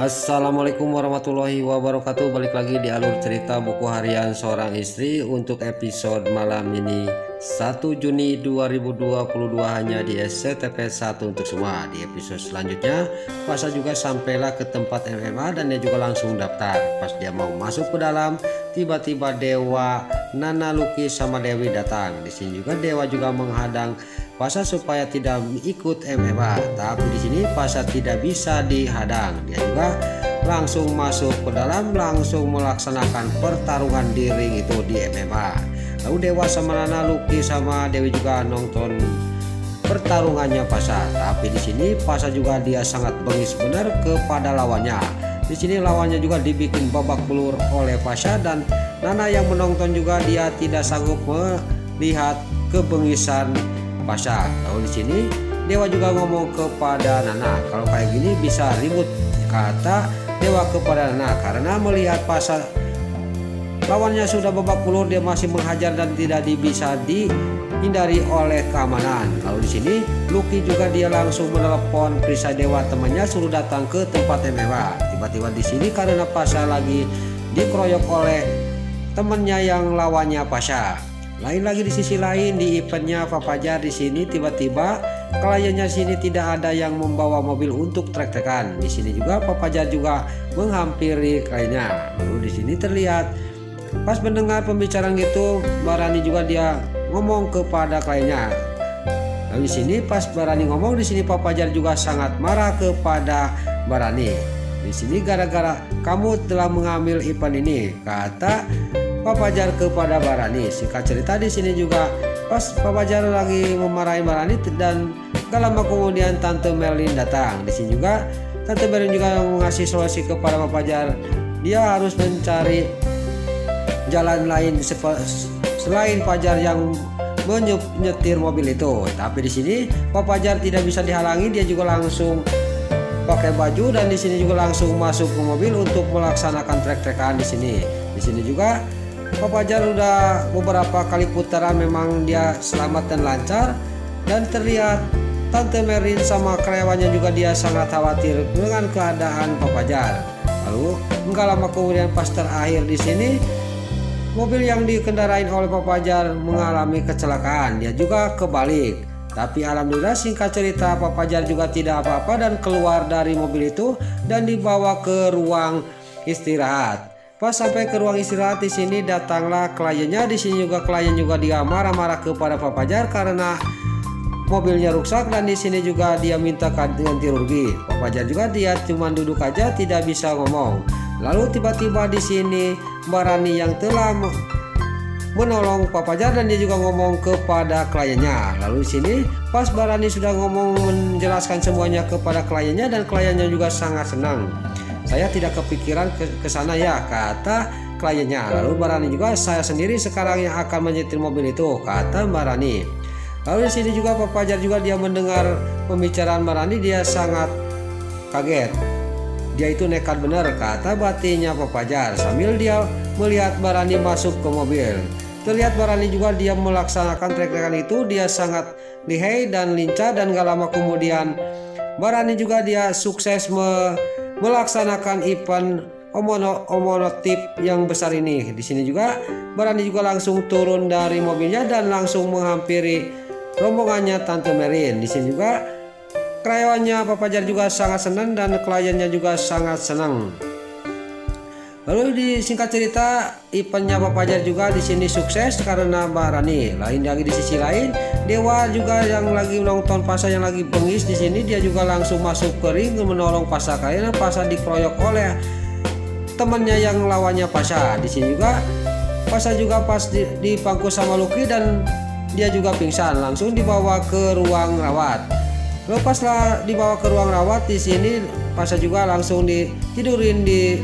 Assalamualaikum warahmatullahi wabarakatuh. Balik lagi di alur cerita buku harian seorang istri untuk episode malam ini 1 Juni 2022 hanya di SCTP 1 untuk semua. Di episode selanjutnya Pasha juga sampailah ke tempat MMA dan dia juga langsung daftar. Pas dia mau masuk ke dalam, tiba-tiba Dewa, Nana, Lucky sama Dewi datang. Di sini juga Dewa juga menghadang Pasha supaya tidak ikut MMA, tapi di sini Pasha tidak bisa dihadang. Dia juga langsung masuk ke dalam, langsung melaksanakan pertarungan di ring itu di MMA. Lalu Dewa sama Nana, Lucky sama Dewi juga nonton pertarungannya Pasha. Tapi di sini Pasha juga dia sangat bengis benar kepada lawannya. Di sini lawannya juga dibikin babak belur oleh Pasha, dan Nana yang menonton juga dia tidak sanggup melihat kebengisan Pasha. Lalu di sini Dewa juga ngomong kepada Nana, kalau kayak gini bisa ribut, kata Dewa kepada Nana, karena melihat Pasha lawannya sudah babak belur, dia masih menghajar dan tidak bisa dihindari oleh keamanan. Lalu di sini Lucky juga dia langsung menelepon perisai Dewa temannya suruh datang ke tempat MMA. Tiba-tiba di sini karena Pasha lagi dikeroyok oleh temannya yang lawannya Pasha. Lain lagi di sisi lain di eventnya Fafajar, di sini tiba-tiba kliennya sini tidak ada yang membawa mobil untuk trek-trekan. Di sini juga Fafajar juga menghampiri kliennya. Lalu di sini terlihat pas mendengar pembicaraan gitu, Barani juga dia ngomong kepada kliennya. Lalu di sini pas Barani ngomong, di sini Fafajar juga sangat marah kepada Barani. Di sini gara-gara kamu telah mengambil event ini, kata Fafajar kepada Barani. Singkat cerita di sini juga pas Fafajar lagi memarahi Barani dan gak lama kemudian Tante Merlin datang. Di sini juga Tante Merlin juga mengasih solusi kepada Fafajar. Dia harus mencari jalan lain selain Fajar yang menyetir mobil itu. Tapi di sini Fafajar tidak bisa dihalangi, dia juga langsung pakai baju dan di sini juga langsung masuk ke mobil untuk melaksanakan trek-trekan di sini. Di sini juga Fafajar udah beberapa kali putaran memang dia selamat dan lancar, dan terlihat Tante Merlin sama karyawannya juga dia sangat khawatir dengan keadaan Fafajar. Lalu enggak lama kemudian pas terakhir di sini mobil yang dikendarain oleh Fafajar mengalami kecelakaan, dia juga kebalik. Tapi alhamdulillah singkat cerita Fafajar juga tidak apa-apa dan keluar dari mobil itu dan dibawa ke ruang istirahat. Pas sampai ke ruang istirahat di sini datanglah kliennya. Di sini juga klien juga dia marah-marah kepada Fafajar karena mobilnya rusak, dan di sini juga dia minta ganti rugi. Fafajar juga dia cuma duduk aja tidak bisa ngomong. Lalu tiba-tiba di sini Barani yang telah menolong Fafajar dan dia juga ngomong kepada kliennya. Lalu di sini pas Barani sudah ngomong menjelaskan semuanya kepada kliennya dan kliennya juga sangat senang. Saya tidak kepikiran ke sana ya, kata kliennya. Lalu Barani juga saya sendiri sekarang yang akan menyetir mobil itu, kata Barani. Lalu di sini juga Fafajar juga dia mendengar pembicaraan Barani, dia sangat kaget. Dia itu nekat benar, kata batinnya Fafajar sambil dia melihat Barani masuk ke mobil. Terlihat Barani juga dia melaksanakan trek-trekan itu, dia sangat lihai dan lincah, dan gak lama kemudian Barani juga dia sukses melaksanakan event omonotip yang besar ini. Di sini juga Barani juga langsung turun dari mobilnya dan langsung menghampiri rombongannya Tante Merlin. Di sini juga karyawannya Fafajar juga sangat senang dan kliennya juga sangat senang. Lalu di singkat cerita eventnya Fafajar juga di sini sukses karena Barani. Lain lagi di sisi lain Dewa juga yang lagi nonton Pasha yang lagi bengis, di sini dia juga langsung masuk ke ring menolong Pasha karena Pasha dikeroyok oleh temannya yang lawannya Pasha. Di sini juga Pasha juga pas dipangku sama Lucky dan dia juga pingsan, langsung dibawa ke ruang rawat. Lepaslah dibawa ke ruang rawat, di sini Pasha juga langsung ditidurin di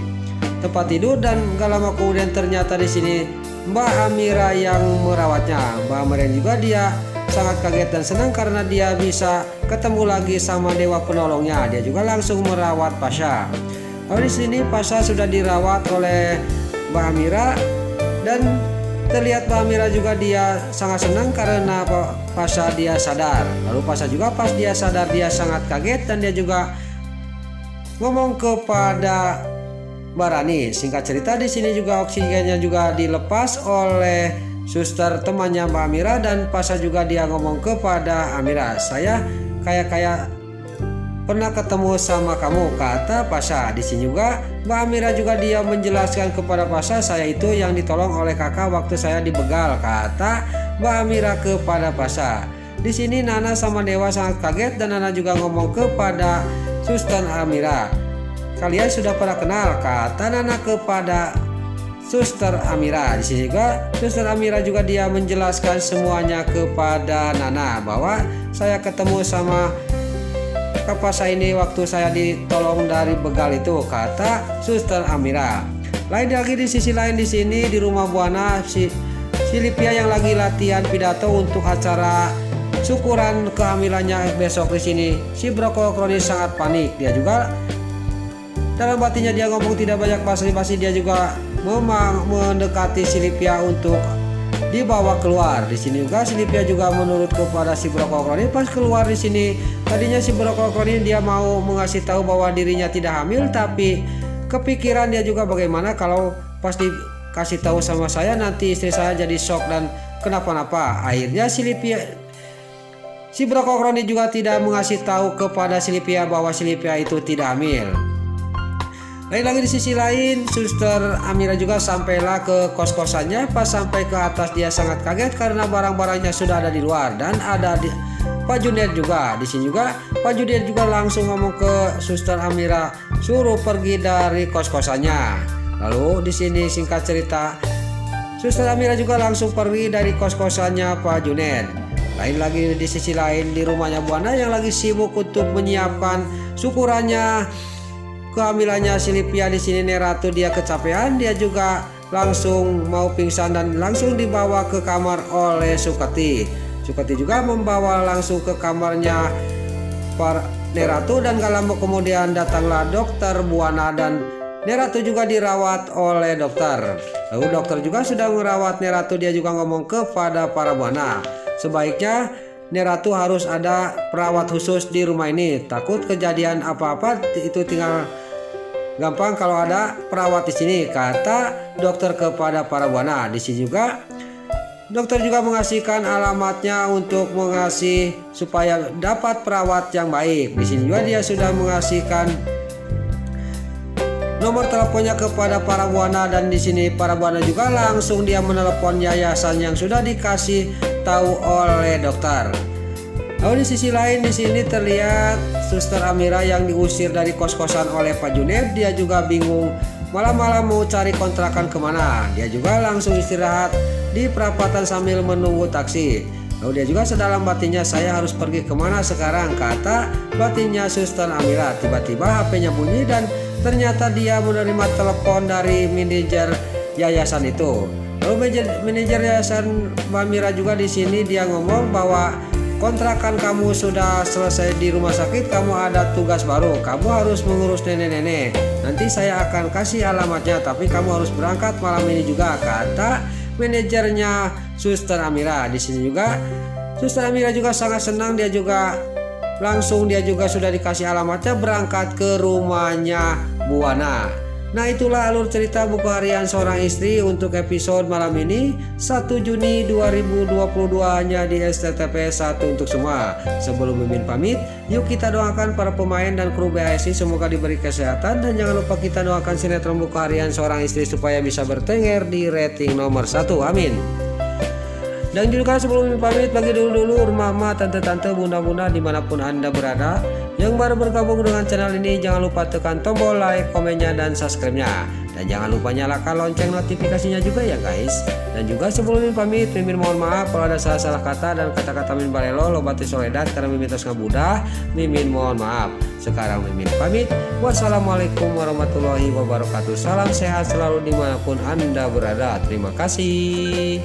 tempat tidur, dan gak lama kemudian ternyata di sini Mbak Amira yang merawatnya. Mbak Amira juga dia sangat kaget dan senang karena dia bisa ketemu lagi sama Dewa penolongnya. Dia juga langsung merawat Pasha. Lalu di sini Pasha sudah dirawat oleh Mbak Amira dan terlihat Mbak Amira juga dia sangat senang karena Pasha dia sadar. Lalu Pasha juga pas dia sadar dia sangat kaget dan dia juga ngomong kepada Mbak Rani. Singkat cerita di sini juga oksigennya juga dilepas oleh suster temannya Mbak Amira, dan Pasha juga dia ngomong kepada Amira, saya kayak pernah ketemu sama kamu, kata Pasha. Di sini juga Mbak Amira juga dia menjelaskan kepada Pasha, saya itu yang ditolong oleh kakak waktu saya dibegal, kata Mbak Amira kepada Pasha. Di sini Nana sama Dewa sangat kaget, dan Nana juga ngomong kepada suster Amira, kalian sudah pernah kenal, kata Nana kepada Suster Amira. Di sini juga Suster Amira juga dia menjelaskan semuanya kepada Nana bahwa saya ketemu sama Kak Pasha ini waktu saya ditolong dari begal itu, kata Suster Amira. Lain lagi di sisi lain di sini di rumah Buana, si Livia yang lagi latihan pidato untuk acara syukuran kehamilannya besok. Di sini si Brokoli sangat panik. Dia juga dalam batinnya dia ngomong tidak banyak basa-basi, dia juga mendekati si Livia untuk dibawa keluar. Di sini juga si Livia juga menurut kepada si Brokoli. Pas keluar di sini tadinya si Brokoli dia mau mengasih tahu bahwa dirinya tidak hamil, tapi kepikiran dia juga bagaimana kalau pas dikasih tahu sama saya nanti istri saya jadi shock dan kenapa-napa. Akhirnya si Brokoli juga tidak mengasih tahu kepada si Livia bahwa si Livia itu tidak hamil. Lain lagi di sisi lain, Suster Amira juga sampailah ke kos-kosannya. Pas sampai ke atas dia sangat kaget karena barang-barangnya sudah ada di luar, dan ada Pak Junaid juga. Di sini juga Pak Junaid juga langsung ngomong ke Suster Amira suruh pergi dari kos-kosannya. Lalu di sini singkat cerita Suster Amira juga langsung pergi dari kos-kosannya Pak Junaid. Lain lagi di sisi lain di rumahnya Buana yang lagi sibuk untuk menyiapkan syukurannya kehamilannya si Livia. Di sini Neratu dia kecapean, dia juga langsung mau pingsan dan langsung dibawa ke kamar oleh Sukati. Sukati juga membawa langsung ke kamarnya para Neratu, dan gak lama kemudian datanglah dokter Buana dan Neratu juga dirawat oleh dokter. Lalu dokter juga sudah merawat Neratu, dia juga ngomong kepada para Buana, sebaiknya Neratu harus ada perawat khusus di rumah ini. Takut kejadian apa-apa itu tinggal gampang kalau ada perawat di sini, kata dokter kepada para Buana. Di sini juga dokter juga mengasihkan alamatnya untuk mengasih supaya dapat perawat yang baik. Di sini juga dia sudah mengasihkan nomor teleponnya kepada para Buana, dan di sini para Buana juga langsung dia menelepon yayasan yang sudah dikasih tahu oleh dokter. Lalu di sisi lain di sini terlihat Suster Amira yang diusir dari kos-kosan oleh Pak Junaid. Dia juga bingung malam-malam mau cari kontrakan kemana. Dia juga langsung istirahat di perapatan sambil menunggu taksi. Lalu dia juga sedalam batinnya, saya harus pergi kemana sekarang, kata batinnya Suster Amira. Tiba-tiba HP-nya bunyi dan ternyata dia menerima telepon dari manajer yayasan itu. Lalu manajer yayasan Mbak Mira juga di sini dia ngomong bahwa kontrakan kamu sudah selesai di rumah sakit, kamu ada tugas baru, kamu harus mengurus nenek-nenek. Nanti saya akan kasih alamatnya, tapi kamu harus berangkat malam ini juga, kata manajernya Suster Amira. Di sini juga Suster Amira juga sangat senang, dia juga langsung dia juga sudah dikasih alamatnya berangkat ke rumahnya Buana. Nah, itulah alur cerita buku harian seorang istri untuk episode malam ini 1 Juni 2022 hanya di SCTP 1 untuk semua. Sebelum Mimin pamit, yuk kita doakan para pemain dan kru BASI semoga diberi kesehatan, dan jangan lupa kita doakan sinetron buku harian seorang istri supaya bisa bertengger di rating nomor 1. Amin. Dan juga sebelum pamit, bagi dulu mama, tante-tante, bunda-bunda dimanapun anda berada yang baru bergabung dengan channel ini, jangan lupa tekan tombol like, komennya, dan subscribe-nya. Dan jangan lupa nyalakan lonceng notifikasinya juga ya guys. Dan juga sebelum pamit, Mimin mohon maaf kalau ada salah-salah kata dan kata-kata Mimin balelo lobati soledat karena Mimin tos ngabudah. Mimin mohon maaf. Sekarang Mimin pamit. Wassalamualaikum warahmatullahi wabarakatuh. Salam sehat selalu dimanapun anda berada. Terima kasih.